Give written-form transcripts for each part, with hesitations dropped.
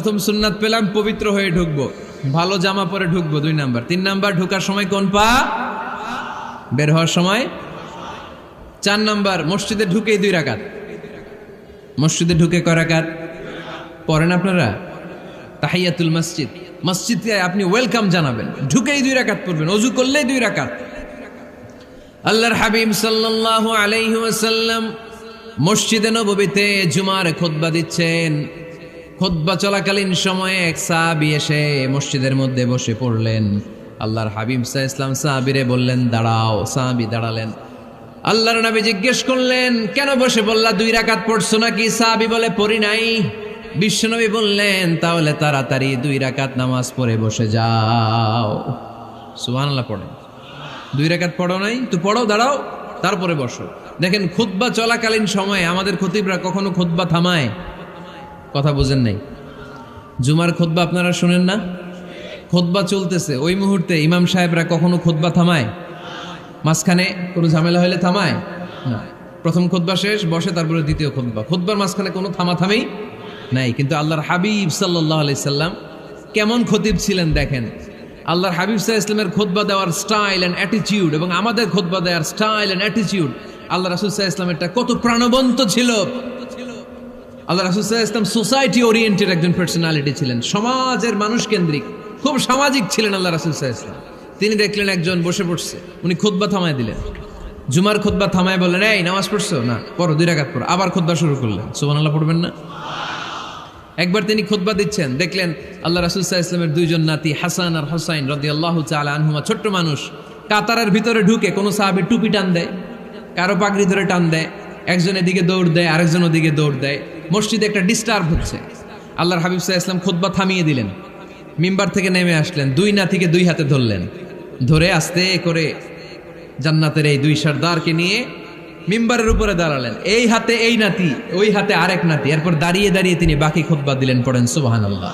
প্রথম সুন্নাত পেলাম পবিত্র হয়ে ঢুকবো, ভালো জামা পরে ঢুকবো 2 নাম্বার। 3 নাম্বার ঢোকার সময় কোন পা, বের হওয়ার সময় 4 নাম্বার মসজিদে ঢুকেই 2 রাকাত। মসজিদে ঢুকে কয় রাকাত পড়েন আপনারা? তাহিয়াতুল মসজিদ, মসজিদে আপনি ওয়েলকাম জানাবেন, ঢুকেই 2 রাকাত পড়বেন, ওযু করলেই 2 রাকাত। আল্লাহর হাবিব সাল্লাল্লাহু আলাইহি ওয়াসাল্লাম মসজিদে নববীতে জুমার খুতবা দিচ্ছেন। খুতবা চলাকালীন সময়ে এক সাহাবী এসে মসজিদের মধ্যে বসে পড়লেন। আল্লাহর হাবিব সাল্লাল্লাহু আলাইহি ওয়াসাল্লাম সাহাবীরে বললেন দাঁড়াও। সাহাবী দাঁড়ালেন। আল্লাহর নবী জিজ্ঞেস করলেন কেন বসে বললা, 2 রাকাত পড়ছো নাকি? সাহাবী বলে পড়ি নাই। বিশ্বনবী বললেন তাহলে তাড়াতাড়ি 2 রাকাত নামাজ পড়ে বসে যাও। সুবহানাল্লাহ পড়েন। 2 রাকাত পড়ো নাই তো পড়ো, দাঁড়াও, তারপরে বসো। দেখেন খুতবা চলাকালীন সময়ে আমাদের খতিবরা কখনো খুতবা থামায়? কথা বুঝেন নাই? জুমার খুতবা আপনারা শুনেন না? খুতবা চলতেছে, ওই মুহূর্তে ইমাম সাহেবরা কখনো খুতবা থামায়? মাঝখানে কোনো ঝামেলা হলে থামায় না। প্রথম খুতবা শেষ, বসে, তারপরে দ্বিতীয় খুতবা। খুতবার মাঝখানে কোনো থামাথামি নাই। কিন্তু আল্লাহর হাবিব সাল্লাল্লাহু আলাইহি সাল্লাম কেমন খতিব ছিলেন দেখেন। আল্লাহর হাবিব সাল্লাল্লাহু আলাইহি সাল্লামের খুতবা দেওয়ার স্টাইল এন্ড অ্যাটিটিউড এবং আমাদের খুতবা দেওয়ার স্টাইল এন্ড অ্যাটিটিউড, আল্লাহ রাসূল সাল্লাল্লাহু আলাইহি সাল্লামেরটা কত প্রাণবন্ত ছিল। আল্লাহ রাসূল সাল্লাল্লাহু আলাইহি সাল্লাম সোসাইটি ওরিয়েন্টেড একজন পার্সোনালিটি ছিলেন, সমাজের মানুষ কেন্দ্রিক, খুব সামাজিক ছিলেন আল্লাহ রাসূল সাল্লাল্লাহু আলাইহি সাল্লাম। তিনি দেখলেন একজন বসে পড়ছে, উনি খুতবা থামায় দিলেন। জুমার খুতবা থামায় বললেন এই নামাজ পড়ছো না, পড়ো 2 রাকাত পড়ো। আবার খুতবা শুরু করলেন। সুবহানাল্লাহ পড়বেন না? একবার তিনি খুতবা দিচ্ছেন, দেখলেন আল্লাহ রাসূল সাল্লাল্লাহু আলাইহি ওয়াসাল্লামের 2 জন নাতি হাসান আর হুসাইন রাদিয়াল্লাহু তাআলা আনহুমা, ছোট্ট মানুষ, কাতারের ভিতরে ঢুকে কোনো সাহাবী টুপি টান দেয়, কারো পাগড়ি ধরে টান দেয়, একজন এদিকে দৌড় দেয়, আরেকজন ওদিকে দৌড় দেয়। মসজিদে একটা ডিস্টার্ব হচ্ছে। আল্লাহর হাবিব সাল্লাল্লাহু আলাইহি ওয়াসাল্লাম খুতবা থামিয়ে দিলেন, মিম্বার থেকে নেমে আসলেন, 2 নাতিকে 2 হাতে ধরলেন, ধরে আস্তে করে জান্নাতের এই 2 সর্দারকে নিয়ে মিম্বারের উপরে দাঁড়ালেন। এই হাতে এই নাতি, ওই হাতে আরেক নাতি। এরপর দাঁড়িয়ে দাঁড়িয়ে তিনি বাকি খুতবা দিলেন। পড়েন সুবহানাল্লাহ।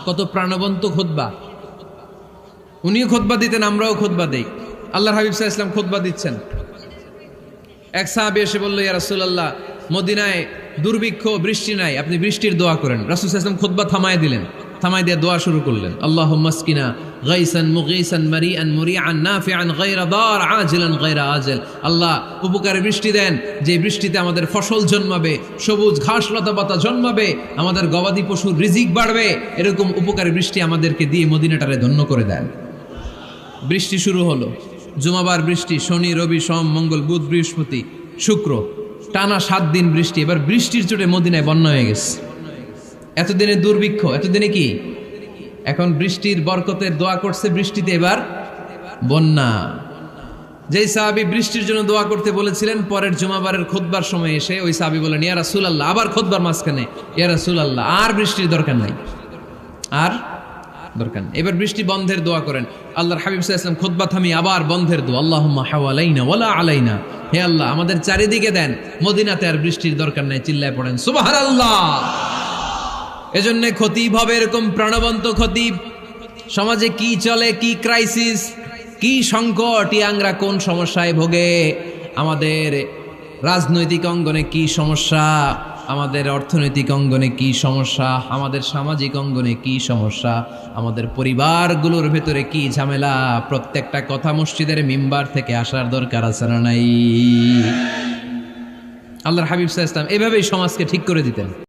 কত প্রাণবন্ত খুতবা। উনিও খুতবা দিতেন, আমরাও খুতবা দেই। আল্লাহর হাবিব সাল্লাল্লাহু আলাইহি ওয়াসাল্লাম খুতবা দিচ্ছেন। এক সাহাবী এসে বলল ইয়া রাসূলুল্লাহ, মদিনায় দুর্ভিক্ষ, বৃষ্টি নাই, আপনি বৃষ্টির দোয়া করেন। রাসূল সাল্লাল্লাহু আলাইহি ওয়াসাল্লাম খুতবা থামায় দিলেন, থামায় দিয়ে দোয়া শুরু করলেন। আল্লাহুম্মা আসকিনা গাইসান মুগীসান মারিআন মুরিআন নাফিআন গায়রা দার আজিলান গায়রা আজল। আল্লাহ উপকারে বৃষ্টি দেন, যে বৃষ্টিতে আমাদের ফসল জন্মাবে, সবুজ ঘাস লতা পাতা জন্মাবে, আমাদের গবাদি পশুর রিজিক বাড়বে, এরকম উপকারী বৃষ্টি আমাদেরকে দিয়ে মদিনাটারে ধন্য করে দেন। বৃষ্টি শুরু হলো। জুমাবার বৃষ্টি, শনি রবি সোম মঙ্গল বুধ বৃহস্পতি শুক্র, টানা 7 দিন বৃষ্টি। এবার বৃষ্টির চোটে মদিনায় বন্যা হয়ে গেছে। এতদিনে দুর্ভিক্ষ, এতদিনে কি? এখন বৃষ্টির বরকতের দোয়া করছে, বৃষ্টিতে এবার বন্যা। যেই সাহাবী বৃষ্টির জন্য দোয়া করতে বলেছিলেন, পরের জুমাবারের খুতবার সময় এসে ওই সাহাবী বলেন ইয়া রাসূলুল্লাহ, আবার খুতবার মাঝখানে ইয়া রাসূলুল্লাহ, আর বৃষ্টির দরকার নাই, আর দরকার নেই, এবার বৃষ্টি বন্ধের দোয়া করেন। আল্লাহর হাবিব সাল্লাল্লাহু আলাইহি ওয়াসাল্লাম খুতবা থামিয়ে আবার বন্ধের দোয়া, আল্লাহুম্মা হাওয়ালাইনা ওয়ালা আলাইনা, হে আল্লাহ আমাদের চারিদিকে দেন, মদিনাতে আর বৃষ্টির দরকার নাই। চিল্লায় পড়েন সুবহানাল্লাহ। এজন্য খতিব হবে এরকম প্রাণবন্ত খতিব। সমাজে কি চলে, কি ক্রাইসিস, কি সংকট, ইয়াংরা কোন সমস্যায় ভোগে, আমাদের রাজনৈতিক অঙ্গনে কি সমস্যা, আমাদের অর্থনৈতিক অঙ্গনে কি সমস্যা, আমাদের সামাজিক অঙ্গনে কি সমস্যা, আমাদের পরিবারগুলোর ভেতরে কি ঝামেলা, প্রত্যেকটা কথা মসজিদের মিম্বার থেকে আসার দরকার আছে না নাই? আল্লাহর হাবিব সাল্লাল্লাহু আলাইহি ওয়াসাল্লাম এভাবেই সমাজকে ঠিক করে দিতেন।